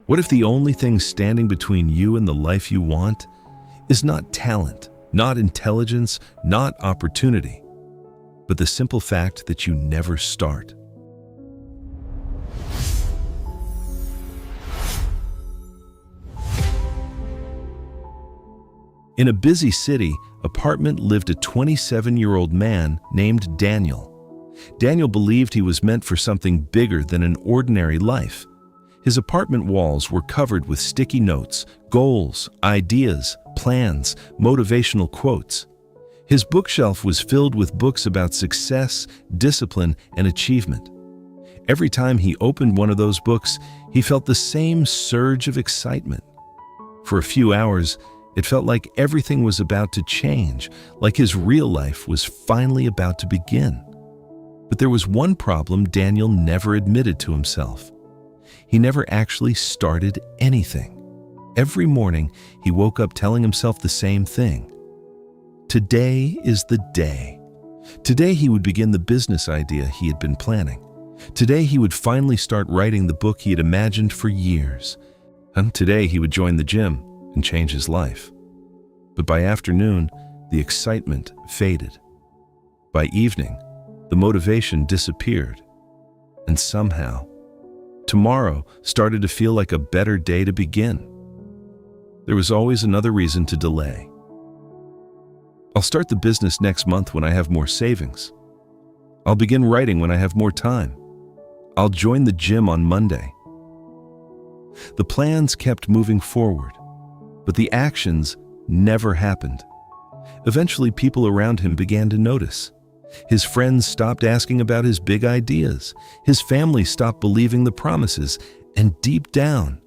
What if the only thing standing between you and the life you want is not talent, not intelligence, not opportunity, but the simple fact that you never start? In a busy city apartment lived a 27-year-old man named Daniel. Daniel believed he was meant for something bigger than an ordinary life. His apartment walls were covered with sticky notes, goals, ideas, plans, motivational quotes. His bookshelf was filled with books about success, discipline, and achievement. Every time he opened one of those books, he felt the same surge of excitement. For a few hours, it felt like everything was about to change, like his real life was finally about to begin. But there was one problem Daniel never admitted to himself. He never actually started anything. Every morning, he woke up telling himself the same thing. Today is the day. Today he would begin the business idea he had been planning. Today he would finally start writing the book he had imagined for years. And today he would join the gym and change his life. But by afternoon, the excitement faded. By evening, the motivation disappeared. And somehow, tomorrow started to feel like a better day to begin. There was always another reason to delay. I'll start the business next month when I have more savings. I'll begin writing when I have more time. I'll join the gym on Monday. The plans kept moving forward, but the actions never happened. Eventually, people around him began to notice. His friends stopped asking about his big ideas. His family stopped believing the promises. And deep down,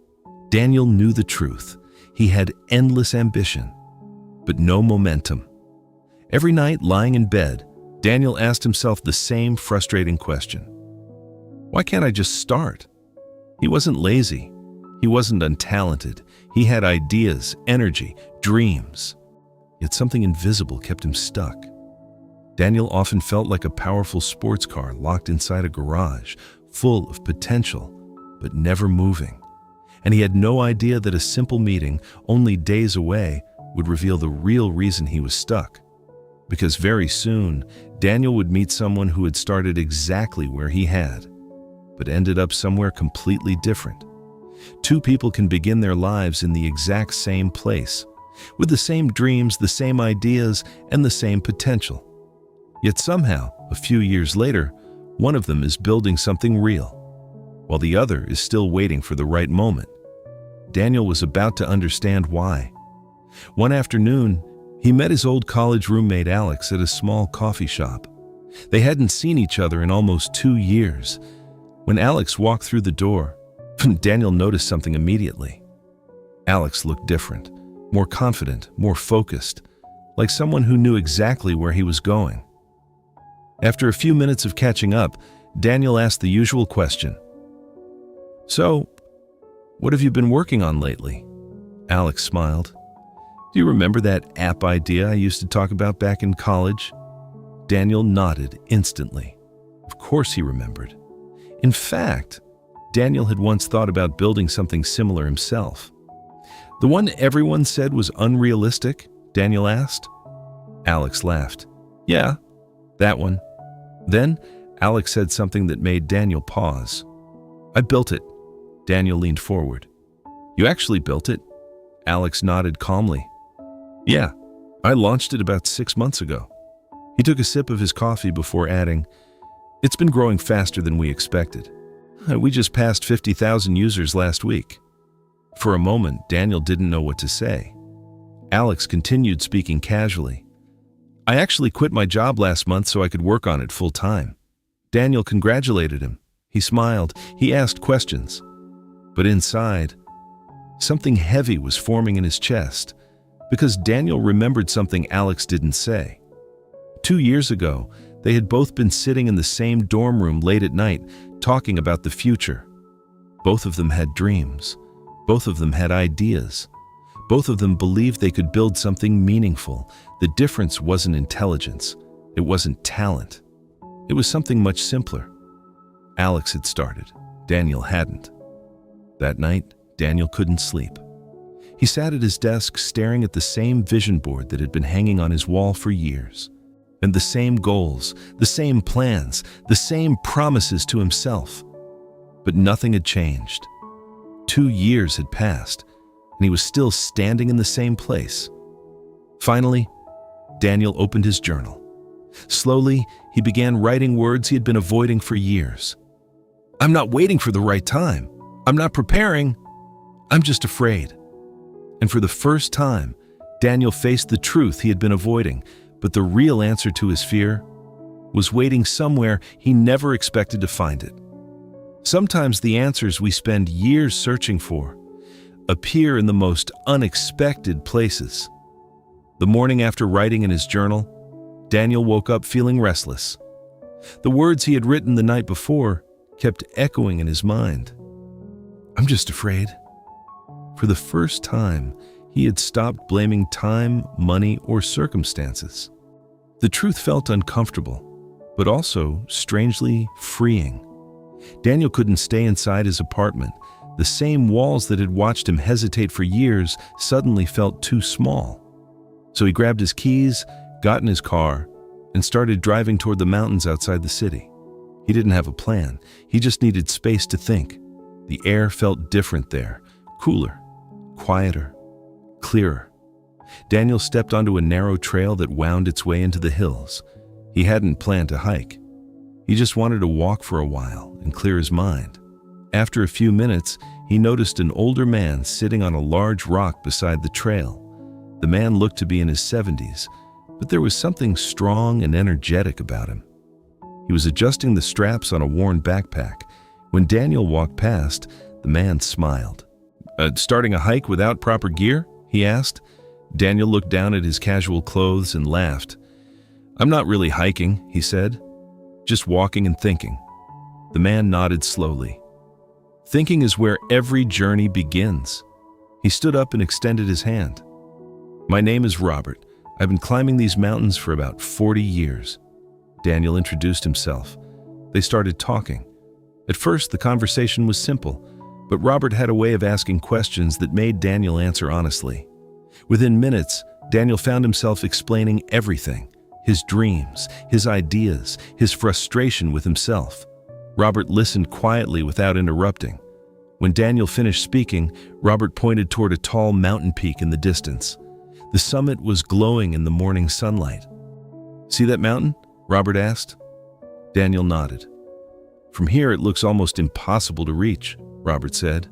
Daniel knew the truth. He had endless ambition, but no momentum. Every night, lying in bed, Daniel asked himself the same frustrating question. Why can't I just start? He wasn't lazy. He wasn't untalented. He had ideas, energy, dreams. Yet something invisible kept him stuck. Daniel often felt like a powerful sports car locked inside a garage, full of potential, but never moving. And he had no idea that a simple meeting, only days away, would reveal the real reason he was stuck. Because very soon, Daniel would meet someone who had started exactly where he had, but ended up somewhere completely different. Two people can begin their lives in the exact same place, with the same dreams, the same ideas, and the same potential. Yet somehow, a few years later, one of them is building something real, while the other is still waiting for the right moment. Daniel was about to understand why. One afternoon, he met his old college roommate Alex at a small coffee shop. They hadn't seen each other in almost 2 years. When Alex walked through the door, Daniel noticed something immediately. Alex looked different, more confident, more focused, like someone who knew exactly where he was going. After a few minutes of catching up, Daniel asked the usual question. So, what have you been working on lately? Alex smiled. Do you remember that app idea I used to talk about back in college? Daniel nodded instantly. Of course he remembered. In fact, Daniel had once thought about building something similar himself. The one everyone said was unrealistic? Daniel asked. Alex laughed. Yeah, that one. Then, Alex said something that made Daniel pause. I built it. Daniel leaned forward. You actually built it? Alex nodded calmly. Yeah, I launched it about 6 months ago. He took a sip of his coffee before adding, It's been growing faster than we expected. We just passed 50,000 users last week. For a moment, Daniel didn't know what to say. Alex continued speaking casually. I actually quit my job last month so I could work on it full time. Daniel congratulated him. He smiled. He asked questions. But inside, something heavy was forming in his chest, because Daniel remembered something Alex didn't say. 2 years ago, they had both been sitting in the same dorm room late at night, talking about the future. Both of them had dreams. Both of them had ideas. Both of them believed they could build something meaningful. The difference wasn't intelligence. It wasn't talent. It was something much simpler. Alex had started. Daniel hadn't. That night, Daniel couldn't sleep. He sat at his desk staring at the same vision board that had been hanging on his wall for years. And the same goals, the same plans, the same promises to himself. But nothing had changed. 2 years had passed, and he was still standing in the same place. Finally, Daniel opened his journal. Slowly, he began writing words he had been avoiding for years. "I'm not waiting for the right time. I'm not preparing. I'm just afraid." And for the first time, Daniel faced the truth he had been avoiding, but the real answer to his fear was waiting somewhere he never expected to find it. Sometimes the answers we spend years searching for appear in the most unexpected places. The morning after writing in his journal, Daniel woke up feeling restless. The words he had written the night before kept echoing in his mind. "I'm just afraid." For the first time, he had stopped blaming time, money, or circumstances. The truth felt uncomfortable, but also strangely freeing. Daniel couldn't stay inside his apartment. The same walls that had watched him hesitate for years suddenly felt too small. So he grabbed his keys, got in his car, and started driving toward the mountains outside the city. He didn't have a plan. He just needed space to think. The air felt different there, cooler, quieter, clearer. Daniel stepped onto a narrow trail that wound its way into the hills. He hadn't planned to hike. He just wanted to walk for a while and clear his mind. After a few minutes, he noticed an older man sitting on a large rock beside the trail. The man looked to be in his 70s, but there was something strong and energetic about him. He was adjusting the straps on a worn backpack. When Daniel walked past, the man smiled. Starting a hike without proper gear?" he asked. Daniel looked down at his casual clothes and laughed. "I'm not really hiking," he said. "Just walking and thinking." The man nodded slowly. "Thinking is where every journey begins." He stood up and extended his hand. "My name is Robert. I've been climbing these mountains for about 40 years. Daniel introduced himself. They started talking. At first, the conversation was simple, but Robert had a way of asking questions that made Daniel answer honestly. Within minutes, Daniel found himself explaining everything: his dreams, his ideas, his frustration with himself. Robert listened quietly without interrupting. When Daniel finished speaking, Robert pointed toward a tall mountain peak in the distance. The summit was glowing in the morning sunlight. "See that mountain?" Robert asked. Daniel nodded. "From here it looks almost impossible to reach," Robert said.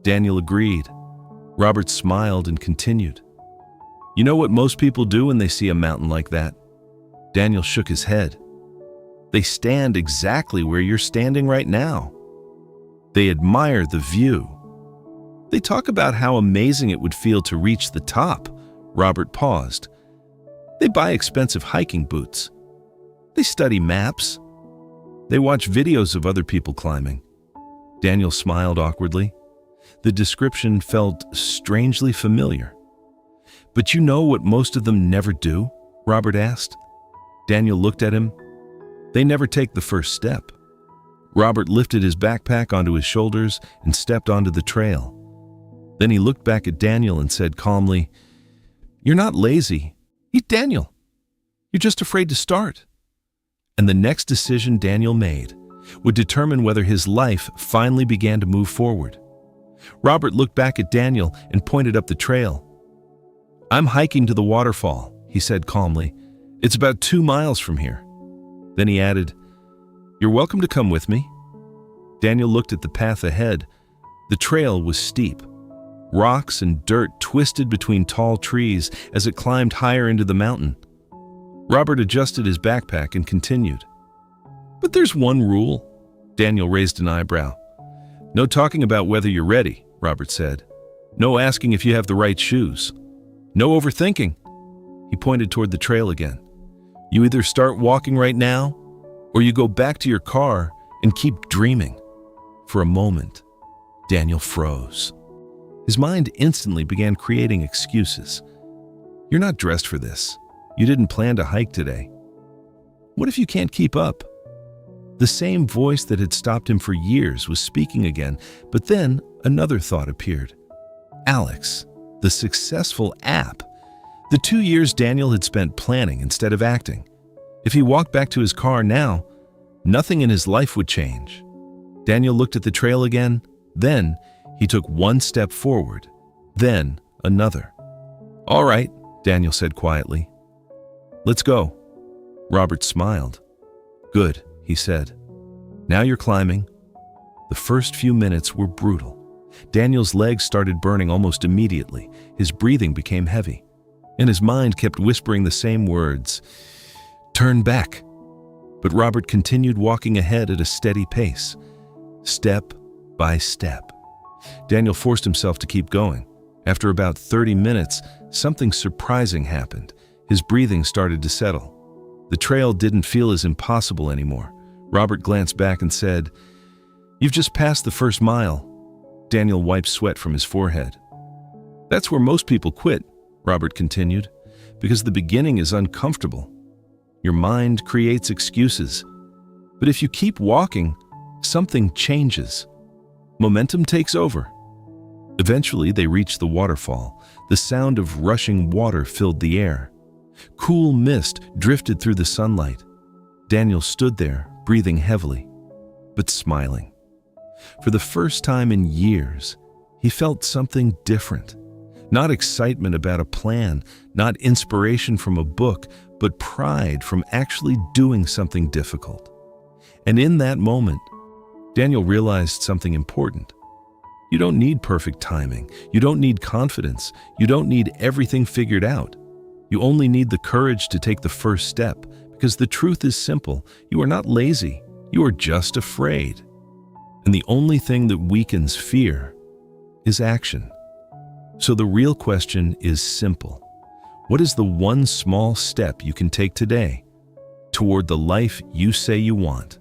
Daniel agreed. Robert smiled and continued. "You know what most people do when they see a mountain like that?" Daniel shook his head. "They stand exactly where you're standing right now. They admire the view. They talk about how amazing it would feel to reach the top." Robert paused. "They buy expensive hiking boots. They study maps. They watch videos of other people climbing." Daniel smiled awkwardly. The description felt strangely familiar. "But you know what most of them never do?" Robert asked. Daniel looked at him. "They never take the first step." Robert lifted his backpack onto his shoulders and stepped onto the trail. Then he looked back at Daniel and said calmly, "You're not lazy, Daniel. You're just afraid to start." And the next decision Daniel made would determine whether his life finally began to move forward. Robert looked back at Daniel and pointed up the trail. "I'm hiking to the waterfall," he said calmly. "It's about 2 miles from here." Then he added, "You're welcome to come with me." Daniel looked at the path ahead. The trail was steep. Rocks and dirt twisted between tall trees as it climbed higher into the mountain. Robert adjusted his backpack and continued. "But there's one rule." Daniel raised an eyebrow. "No talking about whether you're ready," Robert said. "No asking if you have the right shoes. No overthinking." He pointed toward the trail again. "You either start walking right now, or you go back to your car and keep dreaming." For a moment, Daniel froze. His mind instantly began creating excuses. "You're not dressed for this. You didn't plan to hike today. What if you can't keep up? The same voice that had stopped him for years was speaking again, but then another thought appeared. Alex, the successful app. The 2 years Daniel had spent planning instead of acting. If he walked back to his car now, nothing in his life would change. Daniel looked at the trail again, then he took one step forward, then another. "All right," Daniel said quietly. "Let's go." Robert smiled. "Good," he said. "Now you're climbing." The first few minutes were brutal. Daniel's legs started burning almost immediately. His breathing became heavy, and his mind kept whispering the same words, "Turn back." But Robert continued walking ahead at a steady pace, step by step. Daniel forced himself to keep going. After about 30 minutes, something surprising happened. His breathing started to settle. The trail didn't feel as impossible anymore. Robert glanced back and said, "You've just passed the first mile." Daniel wiped sweat from his forehead. "That's where most people quit," Robert continued, "because the beginning is uncomfortable. Your mind creates excuses. But if you keep walking, something changes. Momentum takes over." Eventually, they reached the waterfall. The sound of rushing water filled the air. Cool mist drifted through the sunlight. Daniel stood there, breathing heavily, but smiling. For the first time in years, he felt something different. Not excitement about a plan, not inspiration from a book, but pride from actually doing something difficult. And in that moment, Daniel realized something important. You don't need perfect timing. You don't need confidence. You don't need everything figured out. You only need the courage to take the first step, because the truth is simple. You are not lazy. You are just afraid. And the only thing that weakens fear is action. So the real question is simple. What is the one small step you can take today toward the life you say you want?